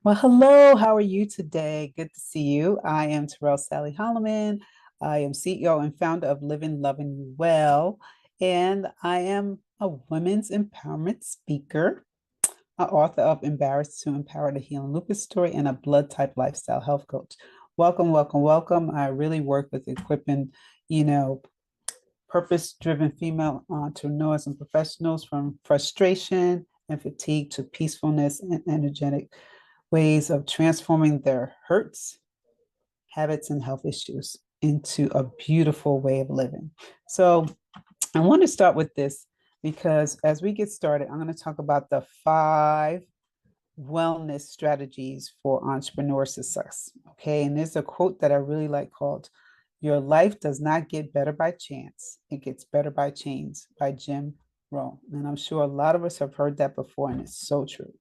Well, hello. How are you today? Good to see you. I am Terrell Salley-Holliman. I am CEO and founder of Living, Loving You Well, and I am a women's empowerment speaker, an author of Embarrassed to Empower the Healing Lupus Story, and a blood type lifestyle health coach. Welcome, welcome, welcome. I really work with equipping, you know, purpose-driven female entrepreneurs and professionals from frustration and fatigue to peacefulness and energetic ways of transforming their hurts, habits, and health issues into a beautiful way of living. So, I want to start with this because as we get started, I'm going to talk about the 5 wellness strategies for entrepreneur success. Okay. And there's a quote that I really like called, "Your life does not get better by chance, it gets better by chains," by Jim Rohn. And I'm sure a lot of us have heard that before, and it's so true.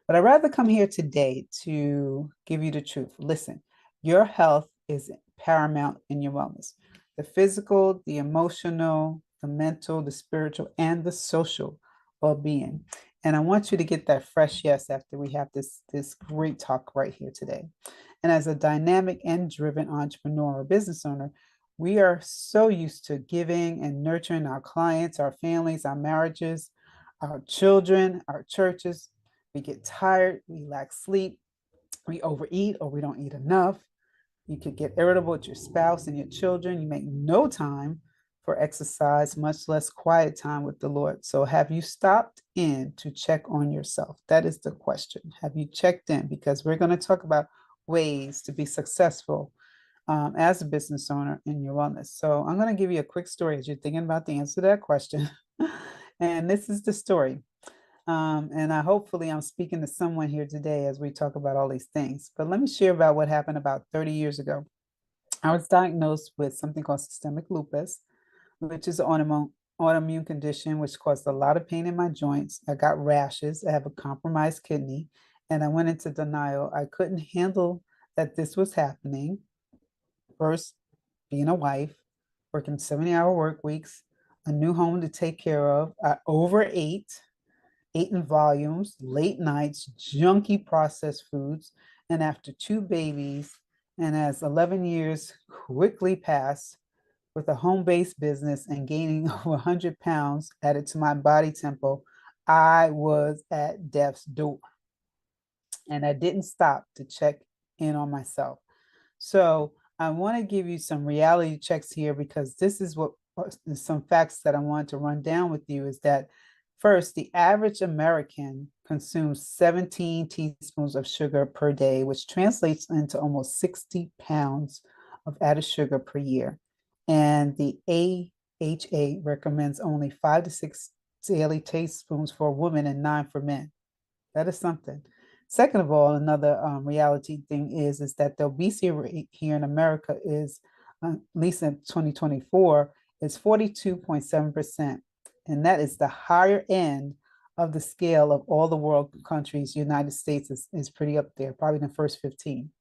But I'd rather come here today to give you the truth. Listen, your health is paramount in your wellness. The physical, the emotional, the mental, the spiritual, and the social well-being. And I want you to get that fresh yes after we have this great talk right here today. And as a dynamic and driven entrepreneur or business owner, we are so used to giving and nurturing our clients, our families, our marriages, our children, our churches. We get tired, we lack sleep, we overeat or we don't eat enough. You could get irritable with your spouse and your children. You make no time for exercise, much less quiet time with the Lord. So, have you stopped in to check on yourself? That is the question. Have you checked in? Because we're going to talk about ways to be successful as a business owner in your wellness. So, I'm going to give you a quick story as you're thinking about the answer to that question. And this is the story. And hopefully I'm speaking to someone here today as we talk about all these things. But let me share about what happened about 30 years ago. I was diagnosed with something called systemic lupus, which is an autoimmune condition which caused a lot of pain in my joints. I got rashes. I have a compromised kidney, and I went into denial. I couldn't handle that this was happening. First, being a wife, working 70-hour work weeks, a new home to take care of. I overate, ate in volumes, late nights, junky processed foods, and after 2 babies, and as 11 years quickly passed with a home-based business and gaining over 100 pounds added to my body tempo, I was at death's door. And I didn't stop to check in on myself. So I want to give you some reality checks here because this is what some facts that I want to run down with you is that first, the average American consumes 17 teaspoons of sugar per day, which translates into almost 60 pounds of added sugar per year. And the AHA recommends only 5 to 6 daily tablespoons for a woman and 9 for men. That is something. Second of all, another reality thing is that the obesity rate here in America is, at least in 2024, is 42.7%. And that is the higher end of the scale of all the world countries. United States is pretty up there, probably in the first 15.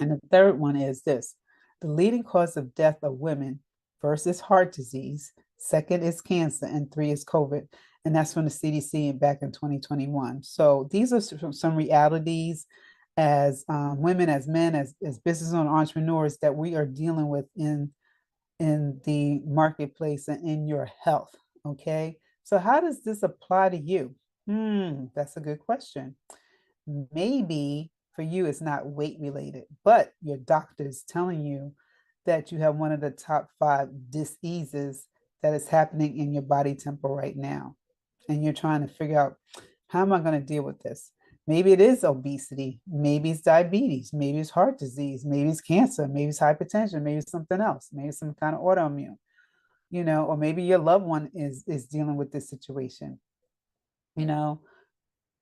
And the third one is this: the leading cause of death of women, first is heart disease, second is cancer, and three is COVID. And that's from the CDC back in 2021. So these are some realities as women, as men, as business owner entrepreneurs that we are dealing with in the marketplace and in your health. Okay. So how does this apply to you? That's a good question. Maybe for you it's not weight related, but your doctor is telling you that you have one of the top 5 diseases that is happening in your body tempo right now. And you're trying to figure out, how am I going to deal with this? Maybe it is obesity, maybe it's diabetes, maybe it's heart disease, maybe it's cancer, maybe it's hypertension, maybe it's something else, maybe it's some kind of autoimmune, or maybe your loved one is dealing with this situation, you know,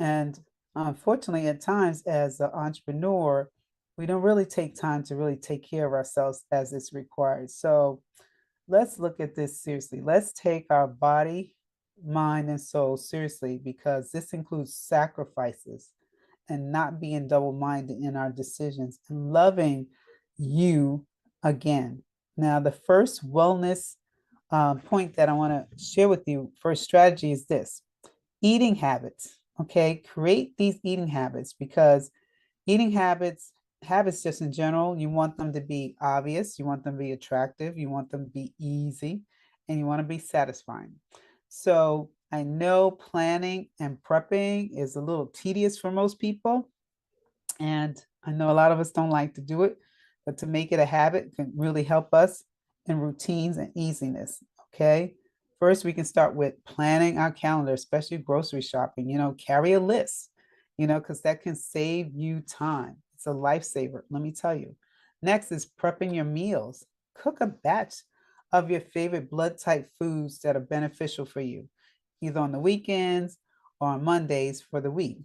and unfortunately, at times as an entrepreneur, we don't really take time to really take care of ourselves as it's required. So let's look at this seriously. Let's take our body, mind, and soul seriously because this includes sacrifices and not being double minded in our decisions and loving you again. Now, the first wellness point that I want to share with you, first strategy is this: eating habits. Okay, create these eating habits because Eating habits just in general, you want them to be obvious, you want them to be attractive, you want them to be easy, and you want to be satisfying. So I know planning and prepping is a little tedious for most people, and I know a lot of us don't like to do it, but to make it a habit can really help us in routines and easiness. Okay. First, we can start with planning our calendar, especially grocery shopping. Carry a list, because that can save you time. It's a lifesaver, let me tell you. Next is prepping your meals. Cook a batch of your favorite blood type foods that are beneficial for you, either on the weekends or on Mondays for the week.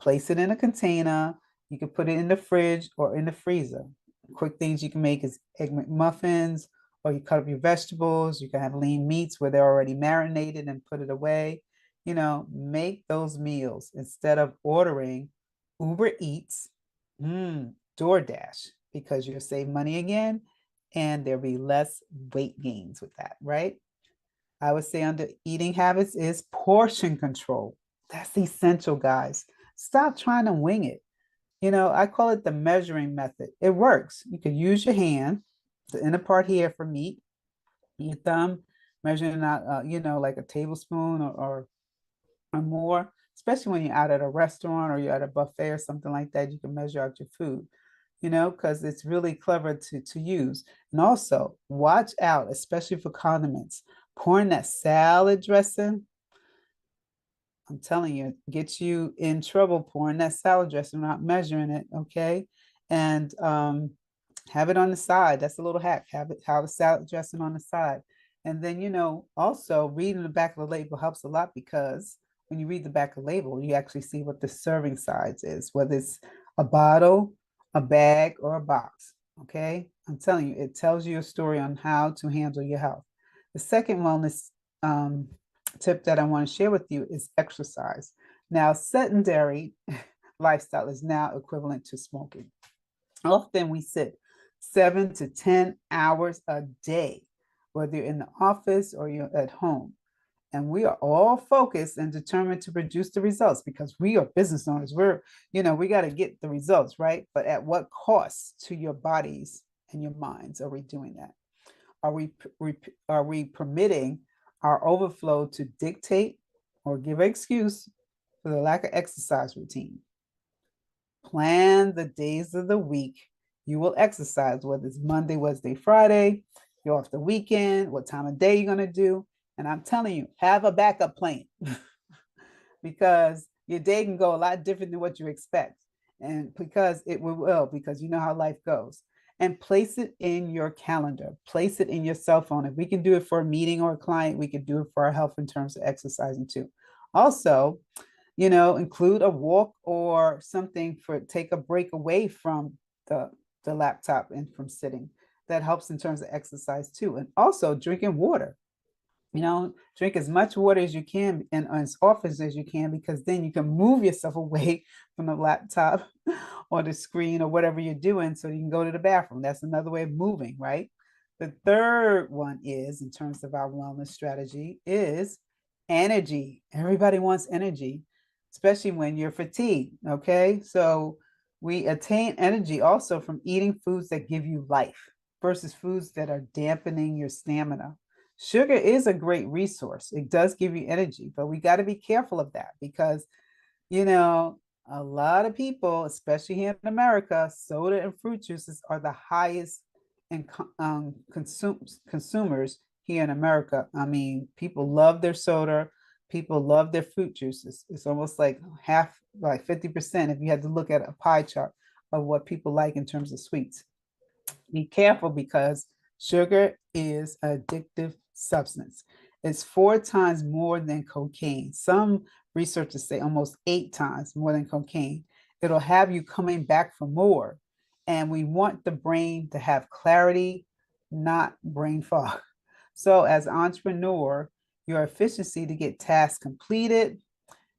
Place it in a container. You can put it in the fridge or in the freezer. Quick things you can make is egg McMuffins, or you cut up your vegetables. You can have lean meats where they're already marinated and put it away. Make those meals instead of ordering Uber Eats, DoorDash, because you'll save money again and there'll be less weight gains with that, right? I would say under eating habits is portion control. That's essential, guys. Stop trying to wing it. I call it the measuring method. It works. You can use your hand, the inner part here for meat, your thumb measuring out, like a tablespoon or more, especially when you're out at a restaurant or you're at a buffet or something like that. You can measure out your food, because it's really clever to use. And also, watch out, especially for condiments. Pouring that salad dressing, I'm telling you, get you in trouble pouring that salad dressing, not measuring it, okay? And have it on the side. That's a little hack. Have a salad dressing on the side. And then, also reading the back of the label helps a lot, because when you read the back of the label, you actually see what the serving size is, whether it's a bottle, a bag, or a box, okay? I'm telling you, it tells you a story on how to handle your health. The second wellness tip that I want to share with you is exercise. Now, sedentary lifestyle is now equivalent to smoking. Often we sit 7 to 10 hours a day, whether you're in the office or you're at home. And we are all focused and determined to produce the results, because we are business owners. We got to get the results, right? But at what cost to your bodies and your minds are we doing that? Are we permitting our overflow to dictate or give an excuse for the lack of exercise routine? Plan the days of the week you will exercise, whether it's Monday, Wednesday, Friday, you're off the weekend, what time of day you're going to do. And I'm telling you, have a backup plan because your day can go a lot different than what you expect. And because it will, because you know how life goes. And place it in your calendar, place it in your cell phone. If we can do it for a meeting or a client, we can do it for our health in terms of exercising too. Also, include a walk or something for take a break away from the laptop and from sitting. That helps in terms of exercise too. And also drinking water. Drink as much water as you can and as often as you can, because then you can move yourself away from the laptop or the screen or whatever you're doing so you can go to the bathroom. That's another way of moving, right? The third one is, in terms of our wellness strategy, is energy. Everybody wants energy, especially when you're fatigued, okay? So we attain energy also from eating foods that give you life versus foods that are dampening your stamina. Sugar is a great resource. It does give you energy, but we got to be careful of that because, a lot of people, especially here in America, soda and fruit juices are the highest in consumers here in America. I mean, people love their soda, people love their fruit juices. It's almost like half, like 50%, if you had to look at a pie chart of what people like in terms of sweets. Be careful because sugar is an addictive substance. It's 4 times more than cocaine. Some researchers say almost 8 times more than cocaine. It'll have you coming back for more. And we want the brain to have clarity, not brain fog. So, as an entrepreneur, your efficiency to get tasks completed,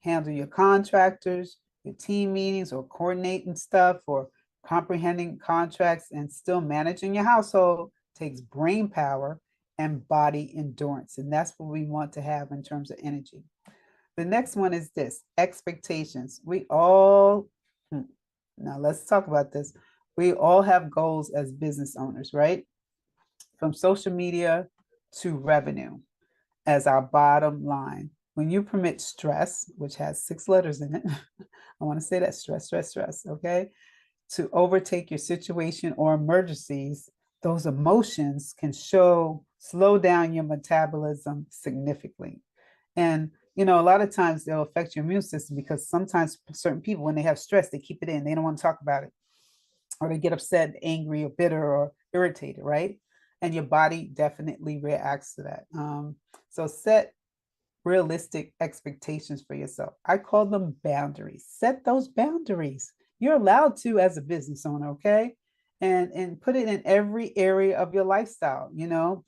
handle your contractors, your team meetings, or coordinating stuff, or comprehending contracts and still managing your household takes brain power and body endurance. And that's what we want to have in terms of energy. The next one is this: expectations. We all Now let's talk about this. We all have goals as business owners, right? From social media to revenue as our bottom line. When you permit stress, which has 6 letters in it, I want to say that stress, stress, stress, okay, to overtake your situation or emergencies, those emotions can slow down your metabolism significantly. And a lot of times they'll affect your immune system because sometimes certain people, when they have stress, they keep it in. They don't want to talk about it, or they get upset, angry, or bitter, or irritated, right? And your body definitely reacts to that. So set realistic expectations for yourself. I call them boundaries. Set those boundaries. You're allowed to as a business owner, okay? And put it in every area of your lifestyle.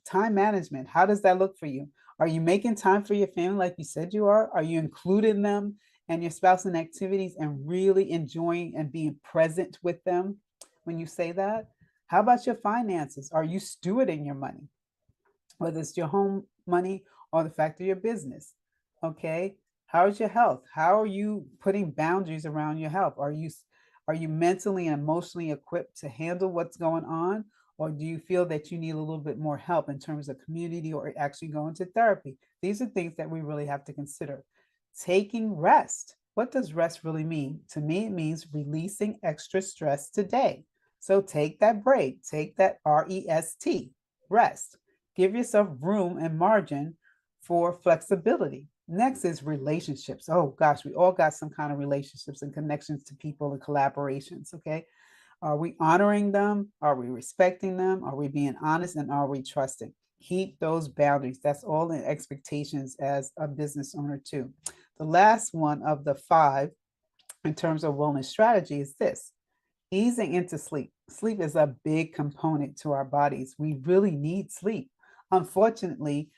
Time management. How does that look for you? Are you making time for your family like you said you are? Are you including them and your spouse in activities and really enjoying and being present with them when you say that? How about your finances? Are you stewarding your money, whether it's your home money or the fact of your business? Okay. How's your health? How are you putting boundaries around your health? Are you mentally and emotionally equipped to handle what's going on? Or do you feel that you need a little bit more help in terms of community or actually going to therapy? These are things that we really have to consider. Taking rest. What does rest really mean? To me, it means releasing extra stress today. So take that break, take that REST, rest. Give yourself room and margin for flexibility. Next is relationships. Oh gosh, we all got some kind of relationships and connections to people and collaborations. Okay. Are we honoring them? Are we respecting them? Are we being honest? And are we trusting? Keep those boundaries. That's all in expectations as a business owner, too. The last one of the 5 in terms of wellness strategy is this: easing into sleep. Sleep is a big component to our bodies. We really need sleep. Unfortunately,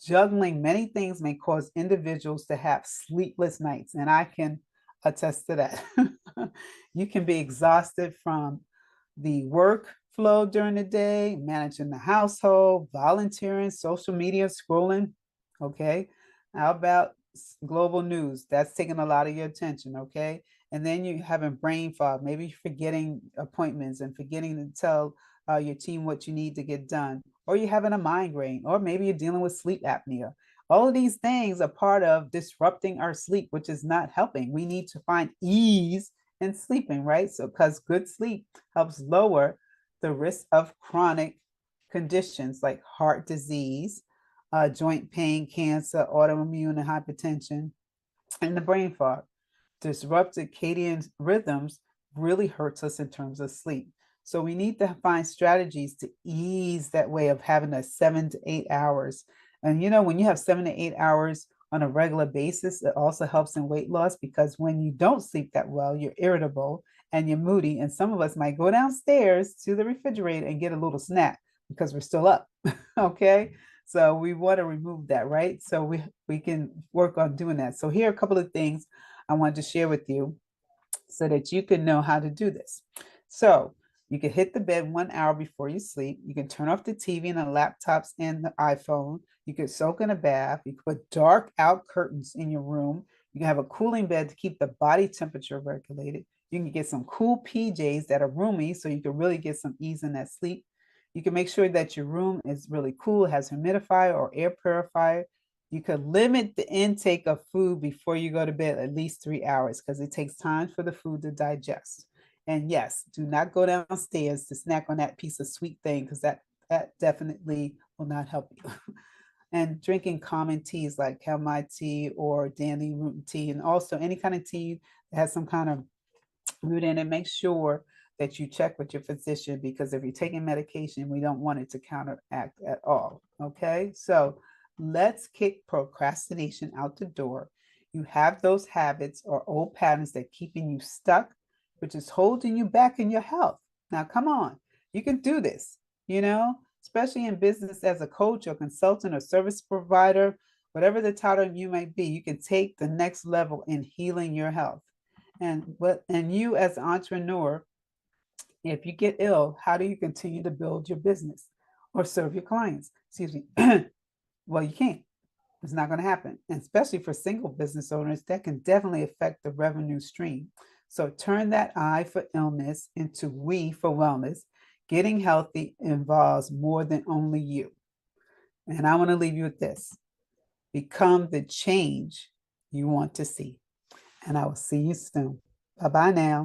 juggling many things may cause individuals to have sleepless nights, and I can attest to that. You can be exhausted from the workflow during the day, managing the household, volunteering, social media, scrolling. Okay. How about global news? That's taking a lot of your attention. Okay. And then you having brain fog, maybe forgetting appointments and forgetting to tell your team what you need to get done, or you're having a migraine, or maybe you're dealing with sleep apnea. All of these things are part of disrupting our sleep, which is not helping. We need to find ease in sleeping, right? So, because good sleep helps lower the risk of chronic conditions like heart disease, joint pain, cancer, autoimmune, and hypertension, and the brain fog. Disrupted circadian rhythms really hurts us in terms of sleep. So we need to find strategies to ease that way of having a 7 to 8 hours. And when you have 7 to 8 hours on a regular basis, it also helps in weight loss, because when you don't sleep that well, you're irritable and you're moody. And some of us might go downstairs to the refrigerator and get a little snack because we're still up. Okay. So we want to remove that, right? So we can work on doing that. So here are a couple of things I wanted to share with you so that you can know how to do this. So you can hit the bed 1 hour before you sleep. You can turn off the TV and the laptops and the iPhone. You can soak in a bath. You can put dark out curtains in your room. You can have a cooling bed to keep the body temperature regulated. You can get some cool PJs that are roomy so you can really get some ease in that sleep. You can make sure that your room is really cool, has humidifier or air purifier. You could limit the intake of food before you go to bed at least 3 hours, because it takes time for the food to digest. And yes, do not go downstairs to snack on that piece of sweet thing, because that definitely will not help you. And drinking common teas like chamomile tea or dandelion tea, and also any kind of tea that has some kind of root in it. Make sure that you check with your physician, because if you're taking medication, we don't want it to counteract at all. Okay, so let's kick procrastination out the door. You have those habits or old patterns that keeping you stuck, which is holding you back in your health. Now, come on, you can do this, especially in business as a coach or consultant or service provider, whatever the title you might be, you can take the next level in healing your health. And you as an entrepreneur, if you get ill, how do you continue to build your business or serve your clients? Excuse me. Well, you can't. It's not going to happen. And especially for single business owners, that can definitely affect the revenue stream. So turn that I for illness into we for wellness. Getting healthy involves more than only you. And I want to leave you with this. Become the change you want to see. And I will see you soon. Bye-bye now.